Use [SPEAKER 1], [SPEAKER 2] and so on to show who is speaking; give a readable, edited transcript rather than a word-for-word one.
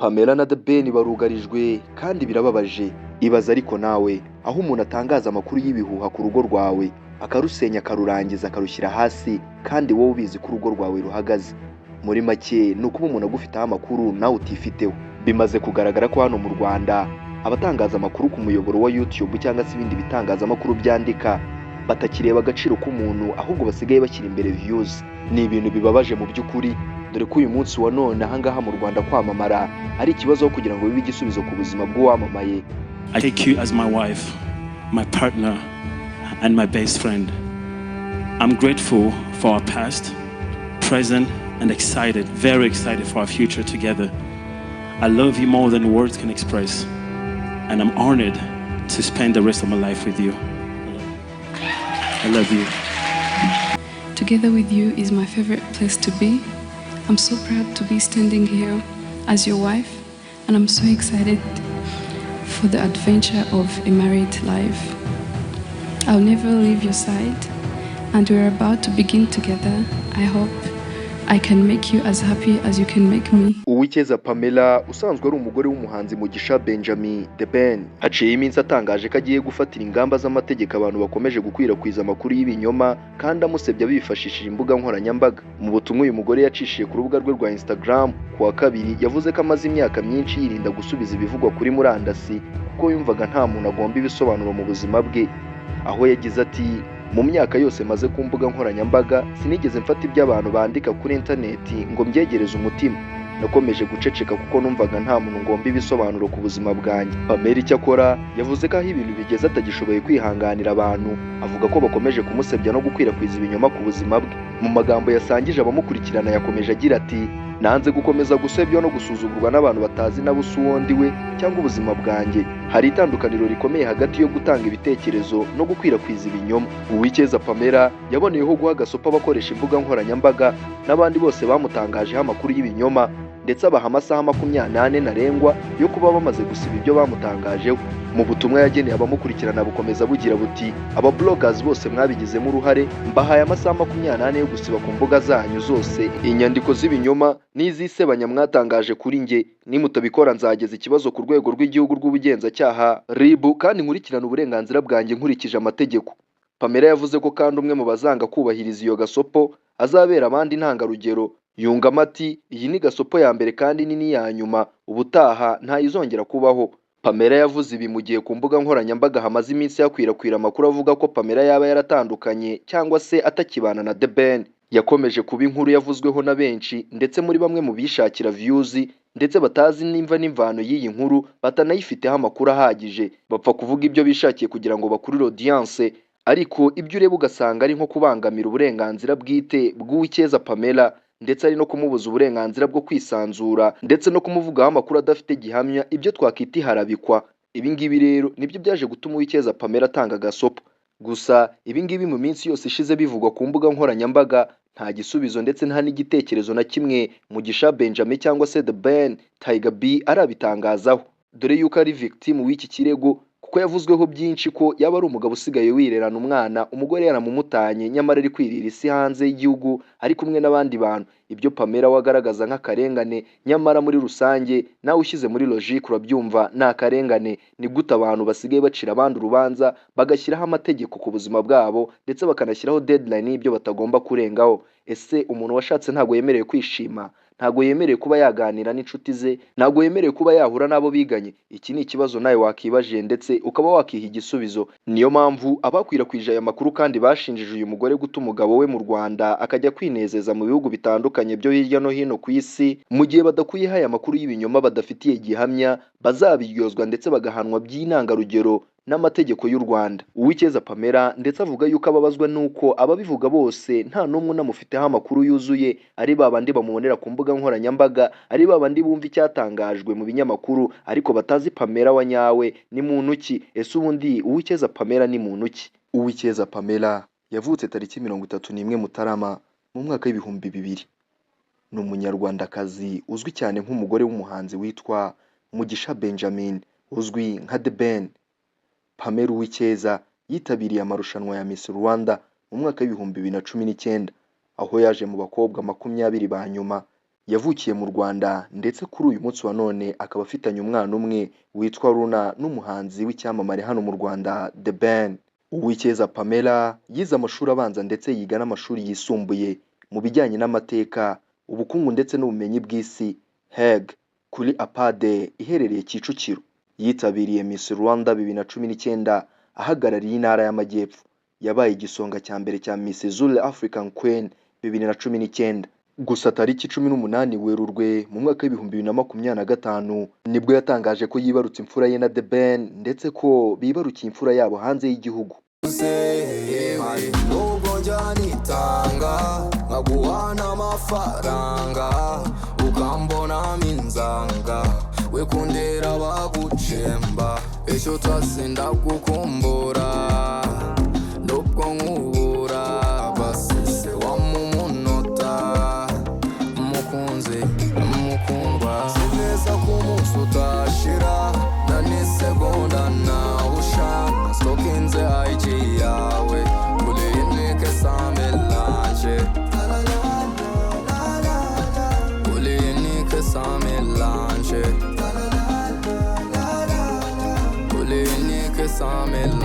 [SPEAKER 1] Pamela na The Ben barugarijwe kandi birababaje. Ibaza ariko nawe aho umuntu atangaza amakuru y'ibihuha ku rugo rwawe akarusenya akarurangiza akarushyira hasi kandi wowe ubizi ko urugo rwawe ruhagaze. Muri make ni ukuba umuntu agufiteho amakuru nawe utifiteho. Bimaze kugaragara ko hano mu Rwanda abatangaza amakuru ku muyoboro wa YouTube cyangwa se ibindi bitangazamakuru byandika batakireba agaciro k'umuntu ahubwo basigaye bashyira imbere views. Ni ibintu bibabaje mu by'ukuri, dore ko uyu munsi wa none ahangaha mu Rwanda kwamamara ari ikibazo kugira ngo bibe igisubizo ku buzima bw'uwamamaye.
[SPEAKER 2] I take you as my wife, my partner, and my best friend. I'm grateful for our past, present, and excited, very excited for our future together. I love you more than words can express, and I'm honored to spend the rest of my life with you. I love you.
[SPEAKER 3] Together with you is my favorite place to be. I'm so proud to be standing here as your wife, and I'm so excited for the adventure of a married life. I'll never leave your side, and we're about to begin together. I hope I can make you as happy as you can make me.
[SPEAKER 1] Uwicyeza Pamela usanzwe ari umugore w'umuhanzi Mugisha Benjamin The Ben haciye iminsi atangaje ko agiye gufatira ingamba z'amategeko abantu bakomeje gukwirakwiza amakuru y'ibinyoma kandi amusebya bifashishije imbuga nkoranyambaga. Mu butumwa uyu mugore yacishije ku rubuga rwe rwa Instagram kuwa kabiri yavuze ko amaze imyaka myinshi yirinda gusubiza ibivugwa kuri murandasi kuko yumvaga nta muntu agomba ibisobanuro mu buzima bwe. Aho yagize ati mu myaka yose maze ku mbuga nkoranyambaga sinigeze mfata ibyo abantu bandika kuri interineti ngo mbyegereze umutima. Nakomeje guceceka kuko numvaga nta muntu ngomba ibisobanuro ku buzima bwanjye. Pamela icyo akora yavuze ko aho ibintu bigeze atagishoboye kwihanganira abantu, avuga ko bakomeje kumusebya no gukwirakwiza ibinyoma ku buzima bwe. Mu magambo yasangije abamukurikirana yakomeje agira ati nanze gukomeza gusebywa no gusuzugurwa n'abantu batazi na busa uwo ndi we cyangwa ubuzima bwanjye. Hari itandukaniro rikomeye hagati yo gutanga ibitekerezo no gukwirakwiza ibinyoma. Uwicyeza Pamela yaboneyeho guha agasopo abakoresha imbuga nkoranyambaga n'abandi bose bamutangajeho amakuru y'ibinyoma, ndetse abaha amasaha 24 ntarengwa yo kuba bamaze gusiba ibyo bamutangajeho. Mu butumwa yageneye abamukurikirana bukomeza bugira buti aba bloggers bose mwabigizemo uruhare mbahaye amasaha 24 yo gusiba ku mbuga zanyu zose inyandiko z'ibinyoma n'izisebanya mwatangaje kuri nge. Nimutabikora nzageza ikibazo ku rwego rw'igihugu rw'ubugenzacyaha RIB kandi nkurikirana uburenganzira bwanjye nkurikije amategeko. Pamela yavuze ko kandi umwe mu bazanga kubahiriza iyo gasopo azabera abandi intangarugero. Yungamo ati iyi ni gasopo ya mbere kandi ni n'iya nyuma, ubutaha ntayizongera kubaho. Pamela yavuze ibi mu gihe ku mbuga nkoranyambaga hamaze iminsi yakwirakwira amakuru avuga ko Pamela yaba yaratandukanye cyangwa se atakibana na The Ben. Yakomeje kuba inkuru yavuzweho na benshi, ndetse muri bamwe mu bishakira views ndetse batazi nimva n'imvano y'iyi nkuru batanayifiteho amakuru ahagije, bapfa kuvuga ibyo bishakiye kugira ngo bakurure audience, ariko ibyo ureba ugasanga ari nko kubangamira uburenganzira bwite bw'Uwicyeza Pamela, ndetse ari no kumubuza uburenganzira bwo kwisanzura ndetse no kumuvugaho amakuru adafite gihamya, ibyo twakita iharabikwa. Ibi ngibi rero nibyo byaje gutuma Uwicyeza Pamela atanga gasopo. Gusa ibi ngibi mu minsi yose ishize bivugwa ku mbuga nkoranyambaga nta gisubizo ndetse nta n'igitekerezo na kimwe Mugisha Benjamin cyangwa se The Ben Tiger B arabitangazaho, dore yuko ari victim w'iki kirego kuko yavuzweho byinshi ko yaba ari umugabo usigaye wirerana umwana umugore yaramumutanye nyamara ari kwirira isi hanze y'igihugu ari kumwe n'abandi bantu. Ibyo Pamela wagaragaza nk'akarengane, nyamara muri rusange nawe ushyize muri logique urabyumva ni akarengane. Ni gute abantu basigaye bacira abandi urubanza bagashyiraho amategeko ku buzima bwabo ndetse bakanashyiraho deadline y'ibyo batagomba kurengaho? Ese umuntu washatse ntabwo yemerewe kwishima? Ntabwo yemerewe kuba yaganira n'inshuti ze? Ntabwo yemerewe kuba yahura n'abo biganye? Iki ni ikibazo nawe wakibaje ndetse ukaba wakiha igisubizo. Niyo mpamvu abakwirakwije aya makuru kandi bashinjije uyu mugore guta umugabo we mu Rwanda akajya kwinezeza mu bihugu bitandukanye byo hirya no hino ku isi, mu gihe badakuyeho aya makuru y'ibinyoma badafitiye gihamya, bazabiryozwa ndetse bagahanwa by'intangarugero n'amategeko y'u Rwanda. Uwicyeza Pamela ndetse avuga yuko ababazwa nuko ababivuga bose nta n'umwe unamufiteho amakuru yuzuye, ari babandi bamubonera ku mbuga nkoranyambaga, ari babandi bumva icyatangajwe mu binyamakuru ariko batazi Pamela wa nyawe ni muntu ki. Ese ubundi Uwicyeza Pamela ni muntu ki? Uwicyeza Pamela yavutse tariki 31 Mutarama mu mwaka w'ibihumbi 2000. Ni umunyarwandakazi uzwi cyane nk'umugore w'umuhanzi witwa Mugisha Benjamin uzwi nka The Ben. Pamela Uwicyeza yitabiriye amarushanwa ya Miss Rwanda mu mwaka w'ibihumbi 2019, aho yaje mu bakobwa 20 ba nyuma yavukiye mu Rwanda ndetse kuri uyu munsi wa none akaba afitanye umwana umwe witwa Luna n'umuhanzi w'icyamamare hano mu Rwanda The Ben. Uwicyeza Pamela yize amashuri abanza ndetse yiga n'amashuri yisumbuye mu bijyanye n'amateka, ubukungu ndetse n'ubumenyi bw'isi HEG kuri APADE iherereye Kicukiro. Yitabiriye Miss Rwanda 2019 ahagarariye intara y'Amajyepfo. Yabaye igisonga cya mbere cya Miss Zulu African Queen 2019. Gusa tariki 18 Werurwe mu mwaka w'2025 nibwo yatangaje ko yibarutse imfura ye na The Ben ndetse ko bibarukiye imfura yabo hanze y'igihugu.
[SPEAKER 4] Nubwo njyanitanga nkaguhana amafaranga ukambonamo inzanga we kundera bagucemba ejo twasinda gukumbura nubwo nkubura basise wa mumunota mukunzi mukundwa sineza ku munsi utashira na n'isegonda nawe ushaka stokinze IG yawe ulinike sa melange ulinike sa melange ulinike sa melange